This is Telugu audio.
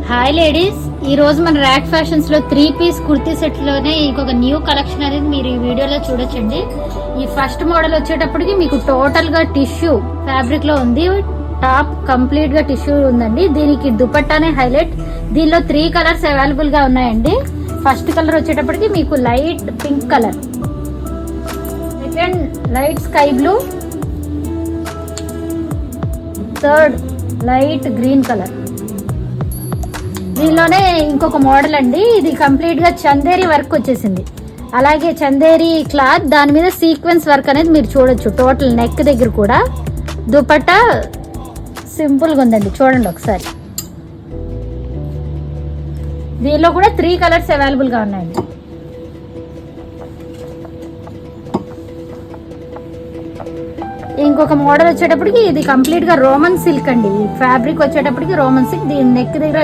హాయ్ లేడీస్, ఈ రోజు మన ర్యాక్ ఫ్యాషన్స్ లో 3 పీస్ కుర్తీ సెట్ లోనే ఇంకొక న్యూ కలెక్షన్ అనేది మీరు ఈ వీడియోలో చూడొచ్చండి. ఈ ఫస్ట్ మోడల్ వచ్చేటప్పటికి మీకు టోటల్ గా టిష్యూ ఫ్యాబ్రిక్ లో ఉంది. టాప్ కంప్లీట్ గా టిష్యూ ఉందండి. దీనికి దుపట్టానే హైలైట్. దీనిలో 3 కలర్స్ అవైలబుల్ గా ఉన్నాయండి. ఫస్ట్ కలర్ వచ్చేటప్పటికి మీకు light pink colour, second light sky blue, third light green colour. దీనిలోనే ఇంకొక మోడల్ అండి. ఇది కంప్లీట్ గా చందేరి వర్క్ వచ్చేసింది. అలాగే చందేరి క్లాత్, దాని మీద సీక్వెన్స్ వర్క్ అనేది మీరు చూడొచ్చు. టోటల్ నెక్ దగ్గర కూడా దుపట్టా సింపుల్ గా ఉందండి. చూడండి ఒకసారి. దీనిలో కూడా 3 కలర్స్ అవైలబుల్ గా ఉన్నాయండి. ఇంకొక మోడల్ వచ్చేటప్పటికి ఇది కంప్లీట్ గా రోమన్ సిల్క్ అండి. ఫ్యాబ్రిక్ వచ్చేటప్పటికి రోమన్ సిల్క్. దీని నెక్ దగ్గర